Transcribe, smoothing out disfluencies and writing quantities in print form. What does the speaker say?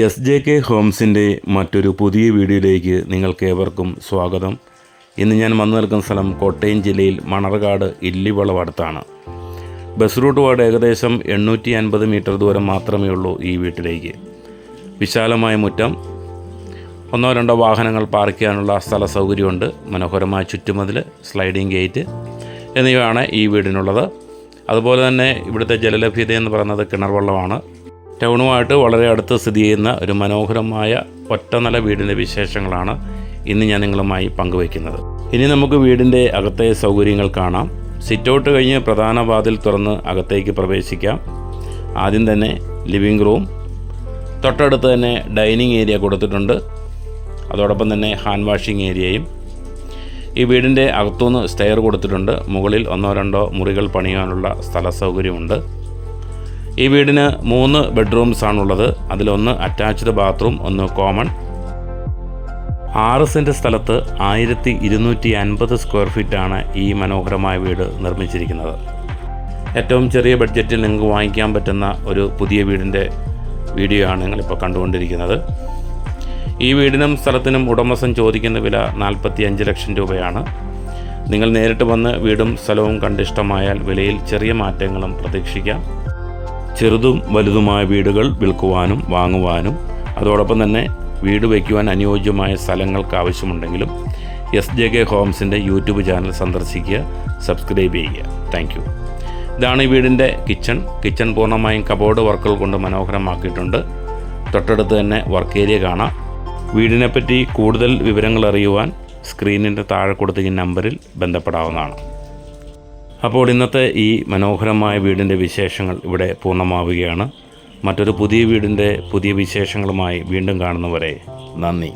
SJK ഹോംസിൻ്റെ മറ്റൊരു പുതിയ വീഡിയോയിലേക്ക് നിങ്ങൾക്കേവർക്കും സ്വാഗതം. ഇന്ന് ഞാൻ വന്നു നിൽക്കുന്ന സ്ഥലം കോട്ടയം ജില്ലയിൽ മണർകാട് ഇല്ലിവളവ് അടുത്താണ്. ബസ് റൂട്ട് പോയിട്ട് ഏകദേശം 850 മീറ്റർ ദൂരം മാത്രമേ ഉള്ളൂ ഈ വീട്ടിലേക്ക്. വിശാലമായ മുറ്റം, ഒന്നോ രണ്ടോ വാഹനങ്ങൾ പാർക്ക് ചെയ്യാനുള്ള സ്ഥല സൗകര്യമുണ്ട്. മനോഹരമായ ചുറ്റുമതിൽ, സ്ലൈഡിംഗ് ഗേറ്റ് എന്നിവയാണ് ഈ വീടിനുള്ളത്. അതുപോലെ തന്നെ ഇവിടുത്തെ ജലലഭ്യത എന്ന് പറയുന്നത് കിണർ വെള്ളമാണ്. ടൗണുമായിട്ട് വളരെ അടുത്ത് സ്ഥിതി ചെയ്യുന്ന ഒരു മനോഹരമായ ഒറ്റനില വീടിൻ്റെ വിശേഷങ്ങളാണ് ഇന്ന് ഞാൻ നിങ്ങളുമായി പങ്കുവയ്ക്കുന്നത്. ഇനി നമുക്ക് വീടിൻ്റെ അകത്തെ സൗകര്യങ്ങൾ കാണാം. സിറ്റൗട്ട് കഴിഞ്ഞ് പ്രധാന വാതിൽ തുറന്ന് അകത്തേക്ക് പ്രവേശിക്കാം. ആദ്യം തന്നെ ലിവിംഗ് റൂം, തൊട്ടടുത്ത് തന്നെ ഡൈനിങ് ഏരിയ കൊടുത്തിട്ടുണ്ട്. അതോടൊപ്പം തന്നെ ഹാൻഡ് വാഷിംഗ് ഏരിയയും. ഈ വീടിൻ്റെ അകത്തുനിന്ന് സ്റ്റെയർ കൊടുത്തിട്ടുണ്ട്. മുകളിൽ ഒന്നോ രണ്ടോ മുറികൾ പണിയാനുള്ള സ്ഥല സൗകര്യമുണ്ട്. ഈ വീടിന് 3 ബെഡ്റൂംസ് ആണുള്ളത്. അതിലൊന്ന് അറ്റാച്ച്ഡ് ബാത്റൂം, ഒന്ന് കോമൺ. 6 സെൻറ്റ് സ്ഥലത്ത് 1250 സ്ക്വയർ ഫീറ്റാണ് ഈ മനോഹരമായ വീട് നിർമ്മിച്ചിരിക്കുന്നത്. ഏറ്റവും ചെറിയ ബഡ്ജറ്റിൽ നിങ്ങൾക്ക് വാങ്ങിക്കാൻ പറ്റുന്ന ഒരു പുതിയ വീടിൻ്റെ വീഡിയോ ആണ് നിങ്ങളിപ്പോൾ കണ്ടുകൊണ്ടിരിക്കുന്നത്. ഈ വീടിനും സ്ഥലത്തിനും ഉടമസ്ഥൻ ചോദിക്കുന്ന വില 45 ലക്ഷം രൂപയാണ്. നിങ്ങൾ നേരിട്ട് വന്ന് വീടും സ്ഥലവും കണ്ടിഷ്ടമായാൽ വിലയിൽ ചെറിയ മാറ്റങ്ങളും പ്രതീക്ഷിക്കാം. ചെറുതും വലുതുമായ വീടുകൾ വിൽക്കുവാനും വാങ്ങുവാനും അതോടൊപ്പം തന്നെ വീട് വയ്ക്കുവാൻ അനുയോജ്യമായ സ്ഥലങ്ങൾക്ക് ആവശ്യമുണ്ടെങ്കിലും SJK ഹോംസിൻ്റെ യൂട്യൂബ് ചാനൽ സന്ദർശിക്കുക, സബ്സ്ക്രൈബ് ചെയ്യുക. Thank you. ഇതാണ് ഈ വീടിൻ്റെ കിച്ചൺ പൂർണ്ണമായും കബോർഡ് വർക്കുകൾ കൊണ്ട് മനോഹരമാക്കിയിട്ടുണ്ട്. തൊട്ടടുത്ത് തന്നെ വർക്ക് ഏരിയ കാണാം. വീടിനെപ്പറ്റി കൂടുതൽ വിവരങ്ങൾ അറിയുവാൻ സ്ക്രീനിൻ്റെ താഴെ കൊടുത്തിരിക്കുന്ന നമ്പറിൽ ബന്ധപ്പെടാവുന്നതാണ്. അപ്പോൾ ഇന്നത്തെ ഈ മനോഹരമായ വീടിൻ്റെ വിശേഷങ്ങൾ ഇവിടെ പൂർണ്ണമാവുകയാണ്. മറ്റൊരു പുതിയ വീടിൻ്റെ പുതിയ വിശേഷങ്ങളുമായി വീണ്ടും കാണുന്നവരെ നന്ദി.